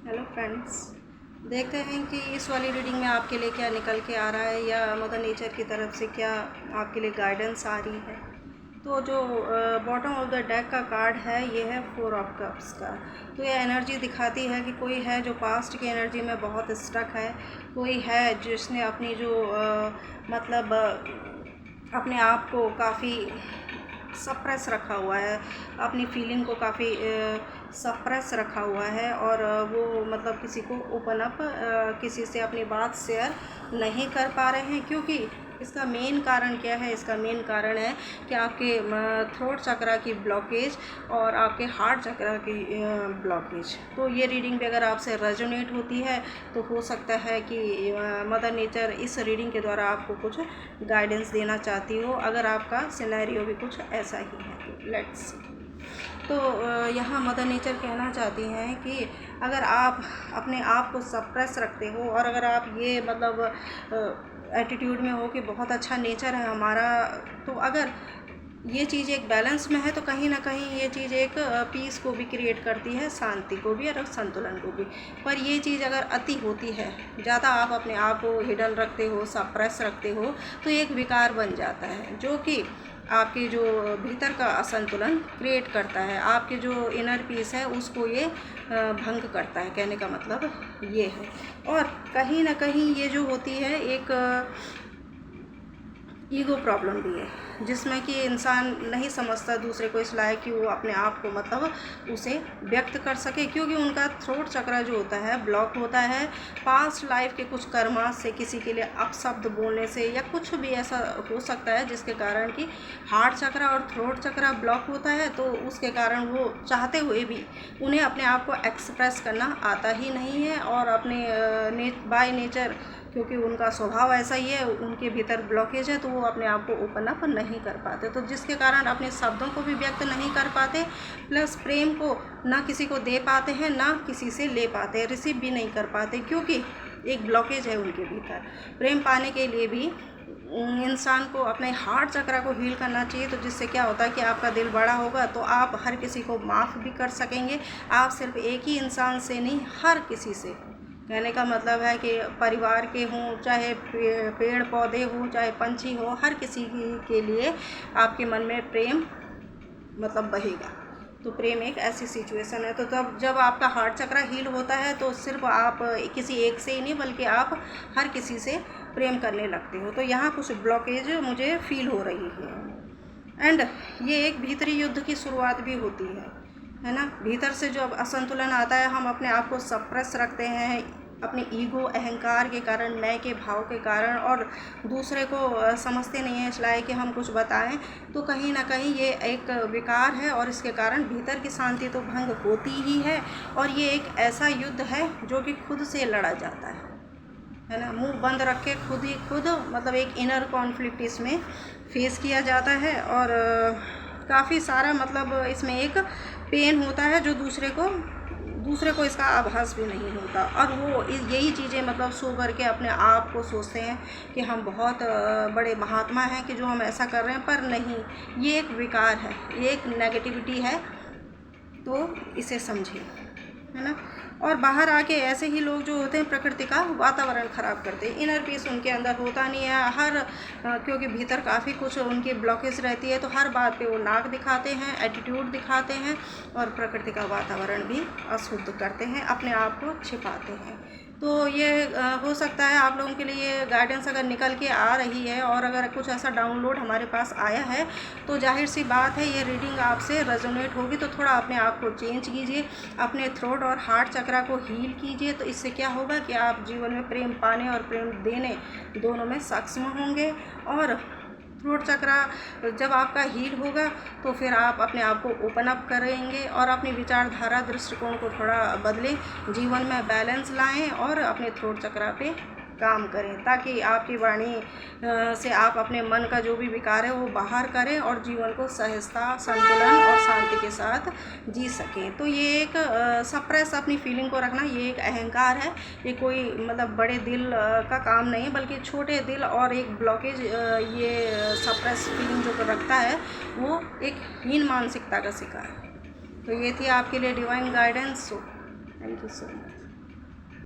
Hello friends, देखते हैं कि इस वाली रीडिंग में आपके लिए क्या निकल के आ रहा है या मदर नेचर की तरफ से क्या आपके लिए गाइडेंस आ रही है। तो जो बॉटम ऑफ द डेक का कार्ड है ये है 4 ऑफ कप्स का। तो ये एनर्जी दिखाती है कि कोई है जो पास्ट की एनर्जी में बहुत स्टक है, कोई है जिसने अपनी जो अपने आप को काफ़ी सप्रेस रखा हुआ है, अपनी फीलिंग को काफ़ी सप्रेस रखा हुआ है और वो किसी को ओपन अप किसी से अपनी बात शेयर नहीं कर पा रहे हैं। क्योंकि इसका मेन कारण क्या है? इसका मेन कारण है कि आपके थ्रोट चक्रा की ब्लॉकेज और आपके हार्ट चक्रा की ब्लॉकेज। तो ये रीडिंग भी अगर आपसे रेजोनेट होती है तो हो सकता है कि मदर नेचर इस रीडिंग के द्वारा आपको कुछ गाइडेंस देना चाहती हो, अगर आपका सिनेरियो भी कुछ ऐसा ही है। तो लेट्स तो यहाँ मदर नेचर कहना चाहती हैं कि अगर आप अपने आप को सप्रेस रखते हो और अगर आप ये एटीट्यूड में हो कि बहुत अच्छा नेचर है हमारा, तो अगर ये चीज़ एक बैलेंस में है तो कहीं ना कहीं ये चीज़ एक पीस को भी क्रिएट करती है, शांति को भी और संतुलन को भी। पर ये चीज़ अगर अति होती है, ज़्यादा आप अपने आप को हिडन रखते हो, सप्रेस रखते हो, तो एक विकार बन जाता है जो कि आपके जो भीतर का असंतुलन क्रिएट करता है, आपके जो इनर पीस है उसको ये भंग करता है। कहने का मतलब ये है। और कहीं ना कहीं ये जो होती है एक ईगो प्रॉब्लम भी है, जिसमें कि इंसान नहीं समझता दूसरे को इस लायक कि वो अपने आप को उसे व्यक्त कर सके। क्योंकि उनका थ्रोट चक्रा जो होता है ब्लॉक होता है पास्ट लाइफ के कुछ कर्मा से, किसी के लिए अपशब्द बोलने से, या कुछ भी ऐसा हो सकता है जिसके कारण कि हार्ट चक्रा और थ्रोट चक्रा ब्लॉक होता है। तो उसके कारण वो चाहते हुए भी उन्हें अपने आप को एक्सप्रेस करना आता ही नहीं है और अपने बाय नेचर, क्योंकि उनका स्वभाव ऐसा ही है, उनके भीतर ब्लॉकेज है, तो वो अपने आप को ओपन अप नहीं कर पाते। तो जिसके कारण अपने शब्दों को भी व्यक्त नहीं कर पाते, प्लस प्रेम को ना किसी को दे पाते हैं, ना किसी से ले पाते हैं, रिसीव भी नहीं कर पाते, क्योंकि एक ब्लॉकेज है उनके भीतर। प्रेम पाने के लिए भी इंसान को अपने हार्ट चक्रा को हील करना चाहिए। तो जिससे क्या होता है कि आपका दिल बड़ा होगा तो आप हर किसी को माफ़ भी कर सकेंगे। आप सिर्फ एक ही इंसान से नहीं, हर किसी से। कहने का मतलब है कि परिवार के हों, चाहे पेड़ पौधे हों, चाहे पंछी हो, हर किसी के लिए आपके मन में प्रेम बहेगा। तो प्रेम एक ऐसी सिचुएशन है। तो तब जब आपका हार्ट चक्रा हील होता है तो सिर्फ आप किसी एक से ही नहीं, बल्कि आप हर किसी से प्रेम करने लगते हो। तो यहाँ कुछ ब्लॉकेज मुझे फील हो रही है। एंड ये एक भीतरी युद्ध की शुरुआत भी होती है ना। भीतर से जो असंतुलन आता है, हम अपने आप को सप्रेस रखते हैं अपने ईगो, अहंकार के कारण, मैं के भाव के कारण, और दूसरे को समझते नहीं हैं इसलिए कि हम कुछ बताएं। तो कहीं ना कहीं ये एक विकार है और इसके कारण भीतर की शांति तो भंग होती ही है। और ये एक ऐसा युद्ध है जो कि खुद से लड़ा जाता है ना। मुंह बंद रख के खुद ही खुद एक इनर कॉन्फ्लिक्ट इसमें फेस किया जाता है। और काफ़ी सारा इसमें एक पेन होता है जो दूसरे को इसका आभास भी नहीं होता। और वो यही चीज़ें सो करके अपने आप को सोचते हैं कि हम बहुत बड़े महात्मा हैं कि जो हम ऐसा कर रहे हैं, पर नहीं, ये एक विकार है, ये एक नेगेटिविटी है। तो इसे समझिए, है ना। और बाहर आके ऐसे ही लोग जो होते हैं प्रकृति का वातावरण ख़राब करते हैं। इनर पीस उनके अंदर होता नहीं है। क्योंकि भीतर काफ़ी कुछ उनकी ब्लॉकेज रहती है, तो हर बात पे वो नाक दिखाते हैं, एटीट्यूड दिखाते हैं और प्रकृति का वातावरण भी अशुद्ध करते हैं, अपने आप को छिपाते हैं। तो ये हो सकता है आप लोगों के लिए गाइडेंस अगर निकल के आ रही है और अगर कुछ ऐसा डाउनलोड हमारे पास आया है तो जाहिर सी बात है ये रीडिंग आपसे रेजोनेट होगी। तो थोड़ा अपने आप को चेंज कीजिए, अपने थ्रोट और हार्ट चक्रा को हील कीजिए। तो इससे क्या होगा कि आप जीवन में प्रेम पाने और प्रेम देने दोनों में सक्षम होंगे। और थ्रोट चक्रा जब आपका हील होगा तो फिर आप अपने आप को ओपन अप करेंगे और अपनी विचारधारा, दृष्टिकोण को थोड़ा बदलें, जीवन में बैलेंस लाएं और अपने थ्रोट चक्रा पे काम करें, ताकि आपकी वाणी से आप अपने मन का जो भी विकार है वो बाहर करें और जीवन को सहजता, संतुलन और शांति के साथ जी सकें। तो ये एक सप्रेस अपनी फीलिंग को रखना, ये एक अहंकार है। ये कोई बड़े दिल का काम नहीं है, बल्कि छोटे दिल और एक ब्लॉकेज ये सप्रेस फीलिंग जो रखता है वो एक हीन मानसिकता का शिकार है। तो ये थी आपके लिए divine guidance. So thank you so much.